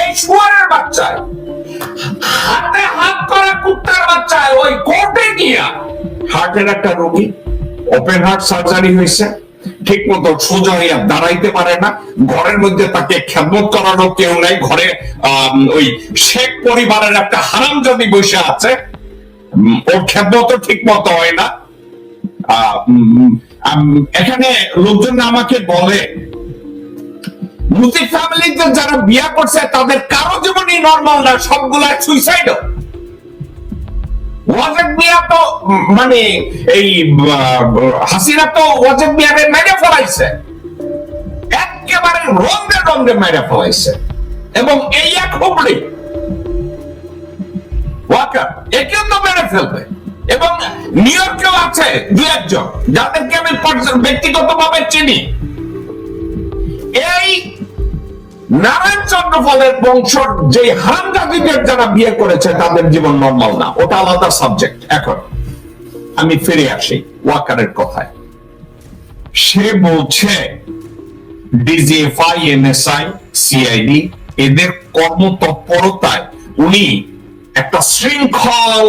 এই শুয়ারের বাচ্চায়, হাতে হাত করা কুত্তার বাচ্চায় ওই কোর্টে গিয়া হার্টের একটা রোগী, ওপেন হার্ট সার্জারি হয়েছে, ঠিক মতো সোজা হইয়া দাঁড়াইতে পারে না, ঘরের মধ্যে তাকে খেদমত করানো কেউ নাই, ঘরে ওই শেখ পরিবারের একটা হারামজাদি বসে আছে, ওর খেদমত ঠিক মতো হয় না। এখানে লোকজন আমাকে বলে মুসলিম ফ্যামিলিতে যারা বিয়ে করছে তাদের কারো জীবনই নরমাল না, সবগুলা সুইসাইড। ওয়াজেদ মিয়া তো মানে এই হাসিনা তো ওয়াজেদ মিয়াকে মেরে ফেলাইছে, একেবারে রঙে রঙে মেরে ফেলাইছে। এবং এই এক হুবড়ি ওয়াকার একেও তো মেরে ফেলবে। এবং নিউ ইয়র্কেও আছে দু একজন যাদেরকে আমি ব্যক্তিগতভাবে চিনি। এই নারায়ণ চন্দ্রফলের বংশর যে হারামজাদিদের যারা বিয়ে করেছে তাদের জীবন নরমাল না, ওটা আলাদা সাবজেক্ট। এখন আমি ফিরে আসি ওয়াকারের কথায়। সে বলছে ডিজিএফআই, এনএসআই, সিআইডি এদের কর্মতৎপরতায় উনি একটা শৃঙ্খল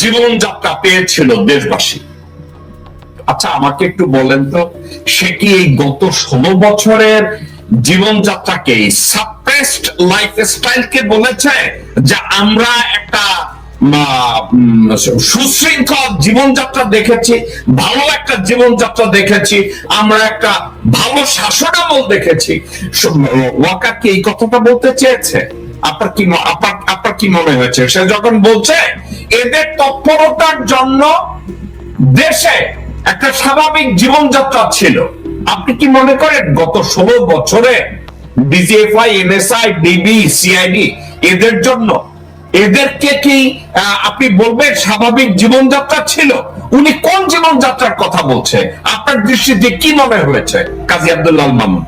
জীবনযাত্রা পেয়েছিল দেশবাসী। আচ্ছা আমাকে একটু বলেন তো, সে কি এই গত 16 বছরের জীবনযাত্রাকে, সাপ্রেসড লাইফস্টাইলকে বলেছে যে আমরা একটা সুশৃঙ্খল জীবনযাত্রা দেখেছি, ভালো একটা জীবনযাত্রা দেখেছি, আমরা একটা ভালো শাসনামল দেখেছি? ওয়াকার কি এই কথাটা বলতে চেয়েছে? আপনার কি মনে হয়েছে সে যখন বলছে এদের তৎপরতার জন্য দেশে একটা স্বাভাবিক জীবনযাত্রা ছিল? আপনি কি মনে করেন গত 16 বছরে ডিজিএফআই, এনএসআই, ডিবি, সিআইডি এদের জন্য, এদেরকে কি আপনি বলবেন স্বাভাবিক জীবনযাত্রা ছিল? উনি কোন জীবনযাত্রার কথা বলছে? আপনার দৃষ্টিতে কি মনে হয়েছে কাজী আব্দুল্লাহ আল মামুন?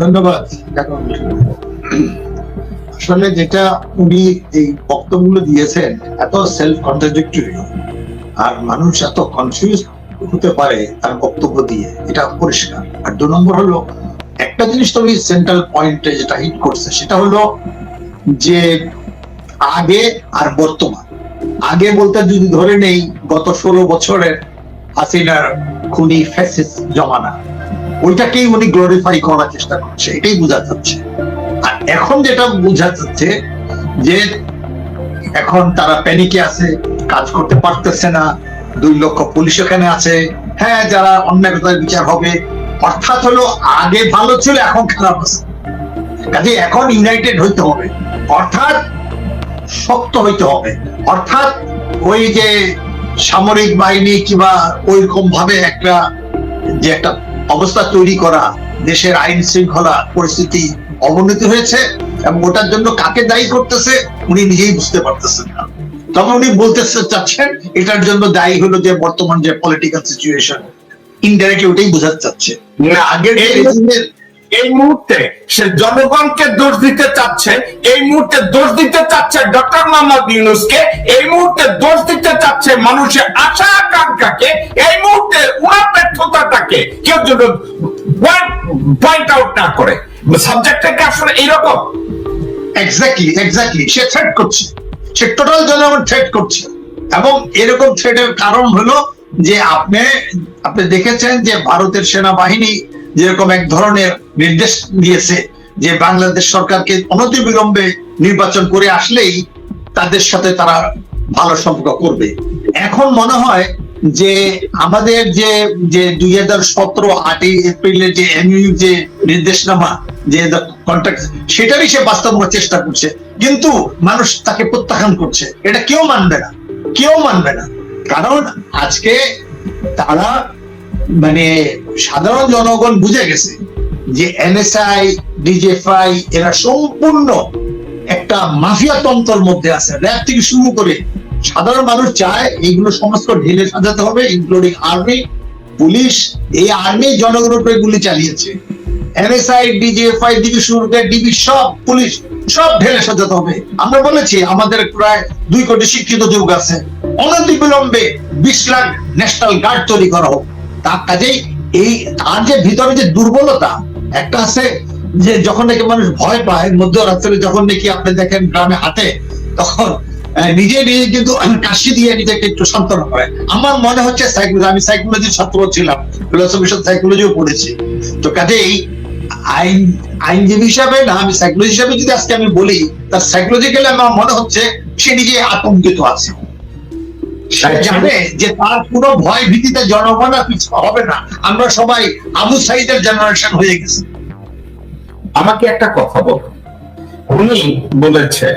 ধন্যবাদ। আসলে যেটা উনি এই বক্তব্যগুলো দিয়েছেন এত সেলফ কন্ট্রাডিক্টরি, আর মানুষ এত কনফিউজ হতে পারে তার বক্তব্য দিয়ে, এটা পরিষ্কার। আর 2 নম্বর হলো, একটা জিনিস তো ওই সেন্ট্রাল পয়েন্টে যেটা হিট করছে সেটা হলো যে আগে আর বর্তমান। আগে বলতে যদি ধরে নেই গত 16 বছরের হাসিনার খুনি ফ্যাসিস্ট জমানা, ওইটাকেই উনি গ্লোরিফাই করার চেষ্টা করছে, এটাই বোঝা যাচ্ছে। আর এখন যেটা বোঝা যাচ্ছে যে এখন তারা প্যানিকে আছে, কাজ করতে পারতেছে না, 2 লক্ষ পুলিশ এখানে আছে, হ্যাঁ যারা অন্যায়তার বিচার হবে, অর্থাৎ হলো আগে ভালো ছিল এখন খারাপ আছে, কাজে এখন ইউনাইটেড হইতে হবে, অর্থাৎ শক্ত হইতে হবে, অর্থাৎ ওই যে সামরিক বাহিনী কিংবা ওইরকম ভাবে একটা যে একটা অবস্থা তৈরি করা, দেশের আইন শৃঙ্খলা পরিস্থিতি অবনতি হয়েছে এবং ওটার জন্য কাকে দায়ী করতেছে উনি নিজেই বুঝতে পারতেছেন না। তবে উনি বলতে চাচ্ছেন এটার জন্য দায়ী হলো যে বর্তমান যে পলিটিক্যাল সিচুয়েশন, ইনডাইরেক্টলি ওটাই বোঝাতে চাচ্ছে। আগের এই মুহূর্তে সে জনগণকে দোষ দিতে চাচ্ছে, এই মুহূর্তে দোষ দিতে চাচ্ছে ডক্টর মোহাম্মদ ইউনূসকে, এই মুহূর্তে দোষ দিতে চাচ্ছে মানুষের আশা আকাঙ্ক্ষাকে, এই মুহূর্তে উনার ব্যর্থতাটাকে কেউ যদি পয়েন্ট আউট না করে। সাবজেক্টটাকে আসলে এইরকম। এক্স্যাক্টলি সে থ্রেট করছে, সে টোটাল জনগণ থ্রেট করছে। এবং এরকম থ্রেটের কারণ হলো যে আপনি দেখেছেন যে ভারতের সেনাবাহিনী যেরকম এক ধরনের নির্দেশ দিয়েছে যে বাংলাদেশ সরকারকে অনতিবিলম্বে নির্বাচন করে আসলেই তাদের সাথে তারা ভালো সম্পর্ক করবে। এখন মনে হয় যে আমাদের যে 2017 8ই এপ্রিলের যে এমইউ যে নির্দেশনামা, যে কন্ট্রাক্ট, সেটারই সে বাস্তবায়নের চেষ্টা করছে, কিন্তু মানুষ তাকে প্রত্যাখ্যান করছে। এটা কেউ মানবে না, কারণ আজকে তারা মানে সাধারণ জনগণ বুঝে গেছে যে এনএসআই, ডিজিএফআই এরা সম্পূর্ণ একটা মাফিয়া তন্ত্রের মধ্যে আছে। র্যাব থেকে শুরু করে সাধারণ মানুষ চায় এইগুলো সমস্ত ঢেলে সাজাতে হবে, ইনক্লুডিং আর্মি, পুলিশ। এই আর্মি জনগণের উপরে গুলি চালিয়েছে, এনএসআই, ডিজিএফআই থেকে শুরু করে ডিবি, সব পুলিশ, সব ঢেলে সাজাতে হবে। আমরা বলেছি আমাদের প্রায় 2 কোটি শিক্ষিত যুবক আছে, অনতিবিলম্বে 20 লাখ ন্যাশনাল গার্ড তৈরি করা হোক। তার কাজেই এই তার যে ভিতরে যে দুর্বলতা, একটা আছে যে যখন নাকি মানুষ ভয় পায় মধ্যরাত্রে, যখন নাকি আপনি দেখেন গ্রামে হাঁটে, তখন নিজে নিজে কিন্তু কাশি দিয়ে নিজেকে একটু সান্ত্বনা করে। আমার মনে হচ্ছে সাইকোলজি, আমি সাইকোলজির ছাত্র ছিলাম, ফিলোসফির সাথে সাইকোলজিও পড়েছি, তো কাজেই আইনজীবী হিসাবে না, আমি সাইকোলজি হিসাবে যদি আজকে আমি বলি, তার সাইকোলজিক্যালি আমার মনে হচ্ছে সে নিজে আতঙ্কিত আছে। সে জানে যে তার পুরো ভয় ভীতিতে জনগণ আর কিছু হবে না, আমরা সবাই আবু সাইদের জেনারেশন হয়ে গেছে। আমাকে একটা কথা বল, উনি বলেছে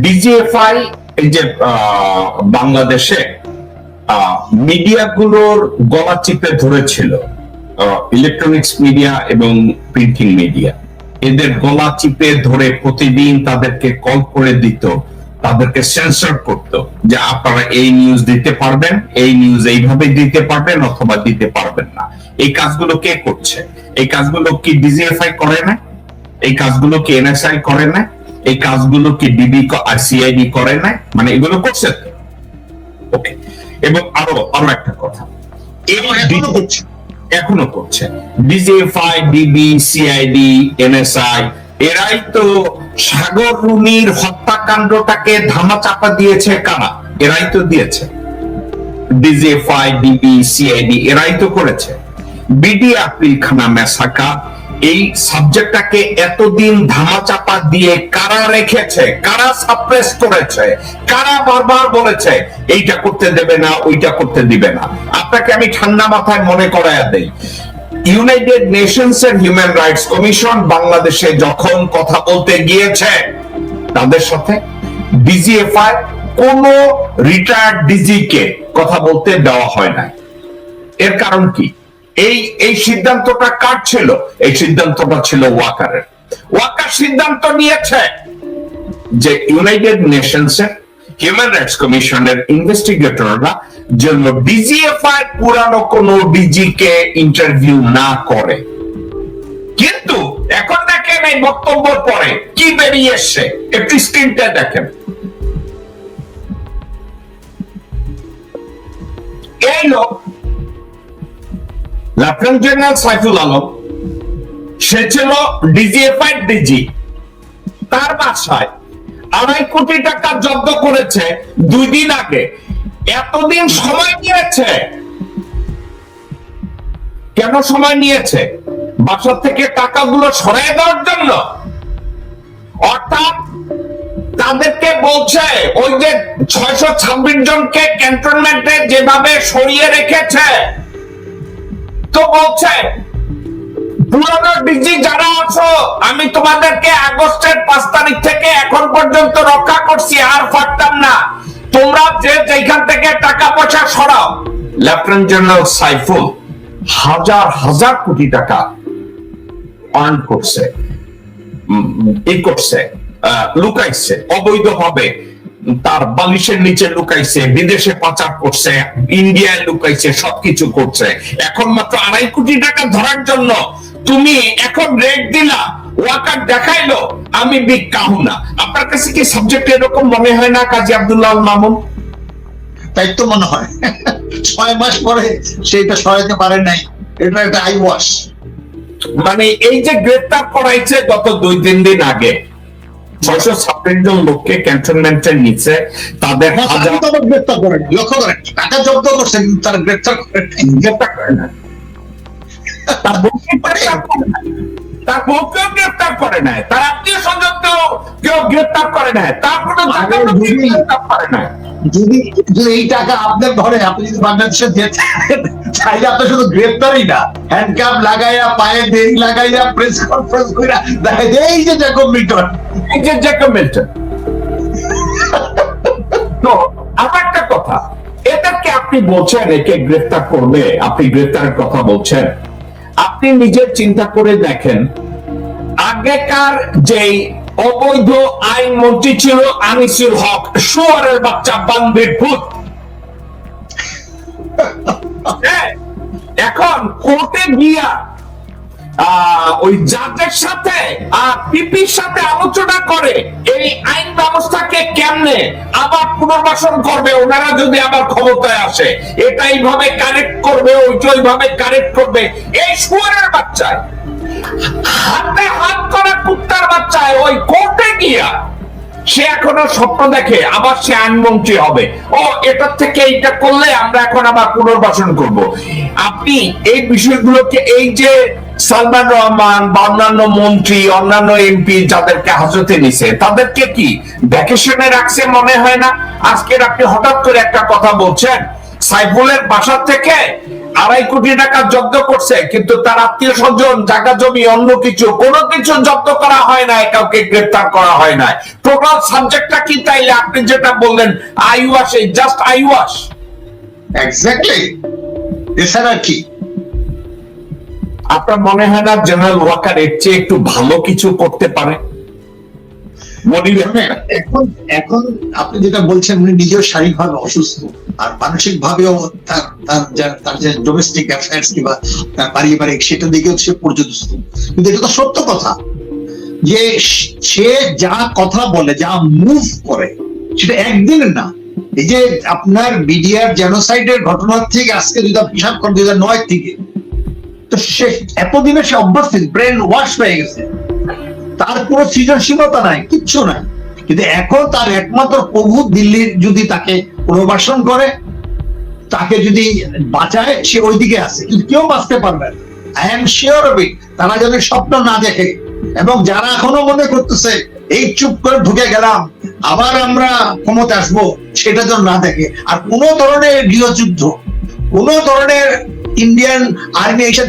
ডিজিএফআই এই যে বাংলাদেশে মিডিয়াগুলোর গলা চিপে ধরেছিল, ইলেকট্রনিক্স মিডিয়া এবং প্রিন্টিং মিডিয়া, এদের গলা চিপে ধরে প্রতিদিন তাদেরকে কল করে দিত, তাদেরকে সেন্সর করতো যে আপনারা এই নিউজ দিতে পারবেন, এই নিউজ এইভাবে দিতে পারবেন অথবা দিতে পারবেন না। এই কাজগুলো কে করছে? এই কাজগুলো কি ডিজিএফআই করে না? এই কাজগুলো কি এনএসআই করে না? এই কাজগুলো কি ডিবি আর সিআইডি করে না? মানে এগুলো করছে তো, ওকে। এবং আরো একটা কথা, এখনো করছে ডিজিএফআই, ডিবি, সিআইডি, এনএসআই, এরাই তো সাগর রুনির হত্যাকাণ্ডটাকে ধামাচাপা দিয়েছে। কারা? এরাই তো দিয়েছে। ডিজিএফআই, ডিবি, সিআইডি এরাই তো করেছে। বিডি আপিলখানা ম্যাসাকার, এই সাবজেক্টটাকে এতদিন ধামাচাপা দিয়ে কারা রেখেছে, কারা সাপ্রেস করেছে, কারা বারবার বলেছে এইটা করতে দেবে না, ওইটা করতে দিবে না। আপনাকে আমি ঠান্ডা মাথায় মনে করায়া দেই, ইউনাইটেড নেশনস এর হিউম্যান রাইটস কমিশন বাংলাদেশে যখন কথা বলতে গিয়েছে, তাদের সাথে ডিজিএফআই কোন রিটায়ার্ড ডিজি কে কথা বলতে দেওয়া হয় না। এর কারণ কি? এই সিদ্ধান্তটা কার ছিল? এই সিদ্ধান্তটা ছিল ওয়াকারের। ওয়াকার সিদ্ধান্ত নিয়েছে যে ইউনাইটেড নেশনস এর হিউম্যান রাইটস কমিশনের ইনভেস্টিগেটররা যেন ডিজিএফআই পুরানো কোন ডিজি কে ইন্টারভিউ না করে। কিন্তু এখন দেখেন এই বক্তব্যের পরে কি বেরিয়ে এসছে, একটু স্ক্রিনটা দেখেন। এই লোক লেফটেন্যান্ট জেনারেল সাইফুল আলম, সে ছিল ডিজিএফআই ডিজি, তার বাসায় 2.5 কোটি টাকা জব্দ করেছে 2 দিন আগে। এতদিন সময় নিয়েছে কেন? সময় নিয়েছে বাসা থেকে টাকাগুলো সরাই দেওয়ার জন্য। অর্থাৎ তাদেরকে বলছে ওই যে 626 জনকে ক্যান্টনমেন্টে যেভাবে সরিয়ে রেখেছে, তো বলছে পুরানো ডিজি যারা আছো, আমি তোমাদেরকে আগস্টের 5 তারিখ থেকে এখন পর্যন্ত রক্ষা করছি, আর পারতাম না, তোমরা যে যেখান থেকে টাকা পয়সা সরাও। লেফটেন্যান্ট জেনারেল সাইফুল হাজার হাজার কোটি টাকা আর্ন করছে, লুকাইছে অবৈধভাবে, তার বালিশের নিচে লুকাইছে, বিদেশে পাচার করছে, ইন্ডিয়ায় লুকাইছে, সবকিছু করছে। এখন মাত্র 2.5 কোটি টাকা ধরার জন্য তুমি এখন রেট দিলা, ওয়াকার দেখাইলো আমি বিগ কাহু না। আপনার কাছে কি সাবজেক্ট এরকম মনে হয় না কাজী আব্দুল্লাহ মামুন? তাই তো মনে হয় 6 মাস পরে সেটা সরাইতে পারে নাই, এটা একটা আই ওয়াশ। মানে এই যে গ্রেফতার করাইছে গত 2-3 দিন আগে 626 জন লোককে ক্যান্টনমেন্টের নিচে, তাদের গ্রেফতার করেন, লক্ষ্য করেন, টাকা জব্দ করছে কিন্তু তারা গ্রেফতার করে না। তার বউকে গ্রেফতার করে নাই, তার আত্মীয় স্বজনকেও কেউ গ্রেফতার করে নাই, তার কোনো গ্রেফতার করে নাই। যদি এই টাকা আপনার ঘরে, আপনি যদি বাংলাদেশে চাইলে আপনি শুধু গ্রেফতারই না, হ্যান্ডকাপ লাগাইয়া, পায়ে দেরি লাগাইয়া, প্রেস কনফারেন্স কইরা দেখা যায় এই যে জ্যাকব মিল্টন, এই যে জ্যাকব মিল্টন। তো আমার একটা কথা, এদেরকে আপনি বলছেন একে গ্রেফতার করবে, আপনি গ্রেফতারের কথা বলছেন, আপনি নিজের চিন্তা করে দেখেন, আগেকার যেই অবৈধ আইন মন্ত্রী ছিল আনিসুল হক, শুয়ারের বাচ্চা, বান্দির ভূত, এখন কোর্টে গিয়া ওই জাজের সাথে পিপির সাথে আলোচনা করে এই আইন ব্যবস্থাকে কেমনে আবার পুনর্বাসন করবে, ওনারা যদি আবার ক্ষমতায় আসে, এটা এইভাবে কারেক্ট করবে, ওইটা ওইভাবে কারেক্ট করবে। এই শুয়ারের বাচ্চায় হাতে হাত করা কুত্তার বাচ্চায় ওই কোর্টে গিয়া সে এখনো স্বপ্ন দেখে আবার সে আইনমন্ত্রী হবে, ও এটার থেকে এইটা করলে আমরা এখন আবার পুনর্বাসন করব। আপনি এই বিষয়গুলোকে, এই যে সালমান রহমান বা অন্যান্য মন্ত্রী, অন্যান্য এমপি যাদেরকে হাজতে নিছে, তাদেরকে কি ভ্যাকেশনে রাখছে মনে হয় না? আজকের আপনি হঠাৎ করে একটা কথা বলছেন, সাইফুলের বাসা থেকে 2.5 কোটি টাকা জব্দ করছে, কিন্তু তার আত্মীয় স্বজন, জায়গা জমি, অন্য কিছু কোনো কিছু জব্দ করা হয় না, কাউকে গ্রেফতার করা হয় না। টোটাল সাবজেক্টটা কি তাইলে আপনি যেটা বললেন আইওয়াশ, জাস্ট আইওয়াশ? এক্স্যাক্টলি, এছাড়া কি? আপনার মনে হয় না জেনারেল ওয়াকার এর চেয়ে একটু ভালো কিছু করতে পারে? এখন এখন আপনি যেটা বলছেন, উনি নিজেও শারীরিকভাবে অসুস্থ আর মানসিক ভাবেও তার যে ডোমেস্টিক অ্যাফেয়ার্স কিংবা তার পারিবারিক, সেটা দিকেও সে পর্যদস্ত। কিন্তু এটা তো সত্য কথা যে সে যা কথা বলে, যা মুভ করে, সেটা একদিনের না। এই যে আপনার বিডিআর জেনোসাইডের ঘটনার থেকে আজকে যদি হিসাব করেন 2009 থেকে, তো সে এতদিনে সে অভ্যস্ত, ব্রেন ওয়াশ হয়ে গেছে, তার কোনো সৃজনশীলতা নাই, কিচ্ছু নাই। কিন্তু এখন তার একমাত্র প্রভু দিল্লির যদি তাকে পুনর্বাসন করে, তাকে যদি বাঁচায়, সে ওইদিকে আছে, কিন্তু কেউ বাঁচতে পারবে না। I am sure of it. তারা যেন স্বপ্ন না দেখে, এবং যারা এখনো মনে করতেছে এই চুপ করে ঢুকে গেলাম আবার আমরা ক্ষমতা আসবো, সেটা যেন না দেখে। আর কোন ধরনের গৃহযুদ্ধ, কোন ধরনের ইন্ডিয়ান আর্মি এসে